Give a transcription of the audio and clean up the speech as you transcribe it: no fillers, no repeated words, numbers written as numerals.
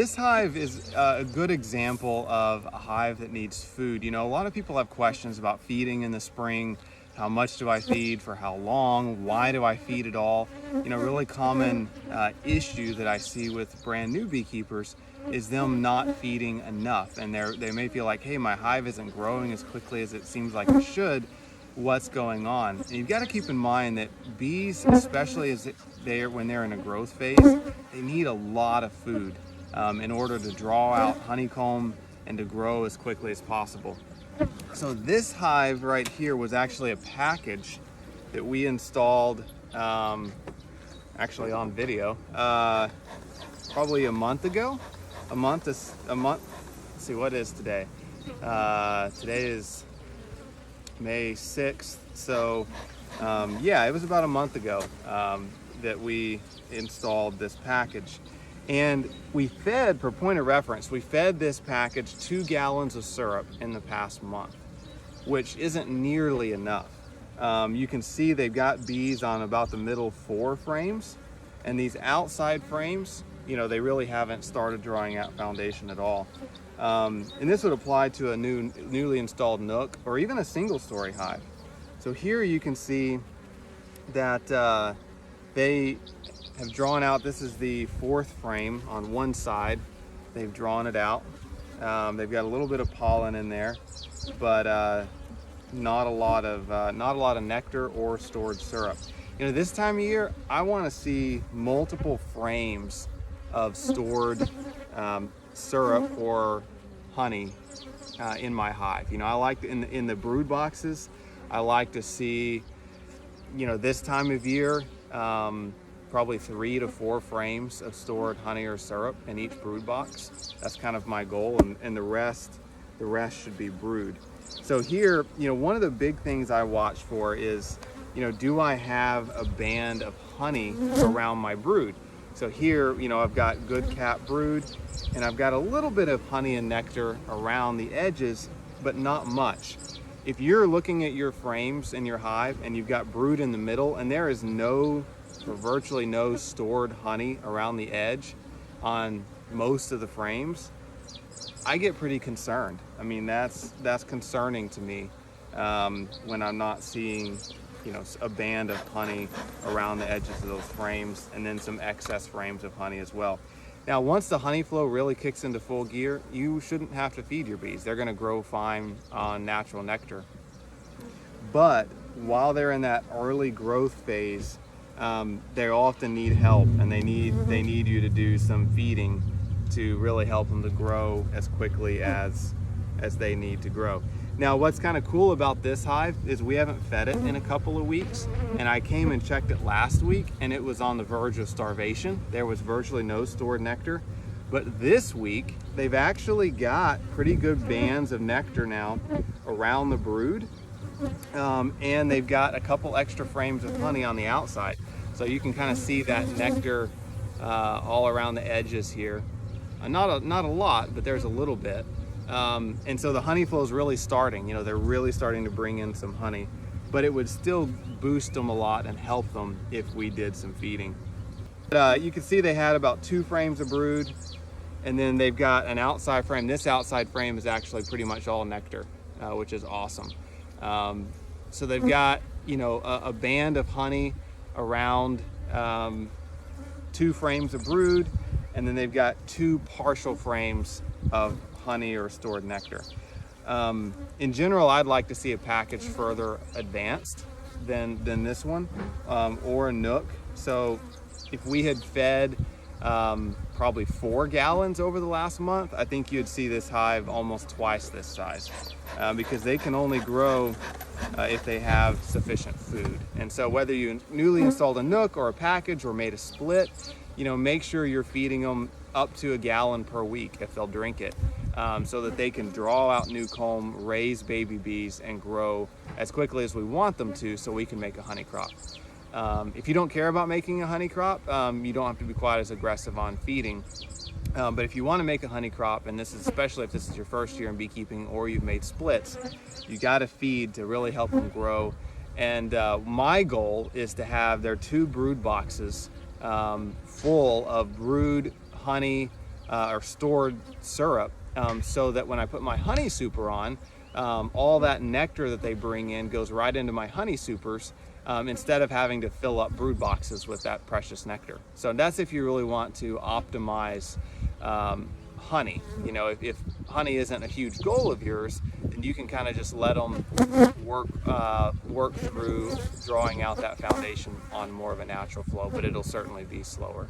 This hive is a good example of a hive that needs food. You know, a lot of people have questions about feeding in the spring. How much do I feed? For how long? Why do I feed at all? You know, really common issue that I see with brand new beekeepers is them not feeding enough. And they may feel like, hey, my hive isn't growing as quickly as it seems like it should. What's going on? And you've got to keep in mind that bees, especially when they're in a growth phase, they need a lot of food in order to draw out honeycomb and to grow as quickly as possible. So this hive right here was actually a package that we installed, actually on video, probably a month ago. Let's see, what is today? Today is May 6th. So yeah, it was about a month ago that we installed this package. And we fed, for point of reference, we fed this package 2 gallons of syrup in the past month, which isn't nearly enough. You can see they've got bees on about the middle 4 frames, and these outside frames, you know, they really haven't started drawing out foundation at all. And this would apply to a newly installed nook or even a single story hive. So here you can see that they have drawn out, this is the 4th frame on one side. They've drawn it out. They've got a little bit of pollen in there, but not a lot of nectar or stored syrup. You know, this time of year, I want to see multiple frames of stored syrup or honey in my hive. You know, I like in the brood boxes, I like to see, you know, this time of year, probably 3 to 4 frames of stored honey or syrup in each brood box. That's kind of my goal, and the rest should be brood. So here, you know, one of the big things I watch for is, you know, do I have a band of honey around my brood? So here, you know, I've got good cap brood, and I've got a little bit of honey and nectar around the edges, but not much. If you're looking at your frames in your hive and you've got brood in the middle and there is no, or virtually no, stored honey around the edge on most of the frames, I get pretty concerned. I mean, that's concerning to me when I'm not seeing, you know, a band of honey around the edges of those frames, and then some excess frames of honey as well. Now, once the honey flow really kicks into full gear, you shouldn't have to feed your bees. They're going to grow fine on natural nectar. But while they're in that early growth phase, they often need help, and they need you to do some feeding to really help them to grow as quickly as they need to grow. Now, what's kind of cool about this hive is we haven't fed it in a couple of weeks, and I came and checked it last week and it was on the verge of starvation. There was virtually no stored nectar. But this week, they've actually got pretty good bands of nectar now around the brood, and they've got a couple extra frames of honey on the outside. So you can kind of see that nectar all around the edges here. Not a lot, but there's a little bit. And so the honey flow is really starting. You know, they're really starting to bring in some honey, but it would still boost them a lot and help them if we did some feeding. You can see they had about 2 frames of brood, and then they've got an outside frame. This outside frame is actually pretty much all nectar, which is awesome. So they've got, you know, a band of honey around 2 frames of brood, and then they've got 2 partial frames of honey or stored nectar. In general, I'd like to see a package further advanced than this one, or a nook. So if we had fed probably 4 gallons over the last month, I think you'd see this hive almost twice this size, because they can only grow if they have sufficient food. And so whether you newly installed a nook or a package or made a split, you know, make sure you're feeding them up to 1 gallon per week if they'll drink it, so that they can draw out new comb, raise baby bees, and grow as quickly as we want them to, so we can make a honey crop. If you don't care about making a honey crop, you don't have to be quite as aggressive on feeding. But if you want to make a honey crop, and this is especially if this is your first year in beekeeping or you've made splits, you got to feed to really help them grow. And my goal is to have their 2 brood boxes full of brood honey, or stored syrup, so that when I put my honey super on, all that nectar that they bring in goes right into my honey supers, instead of having to fill up brood boxes with that precious nectar. So that's if you really want to optimize honey. You know, if honey isn't a huge goal of yours, then you can kind of just let them work through drawing out that foundation on more of a natural flow, but it'll certainly be slower.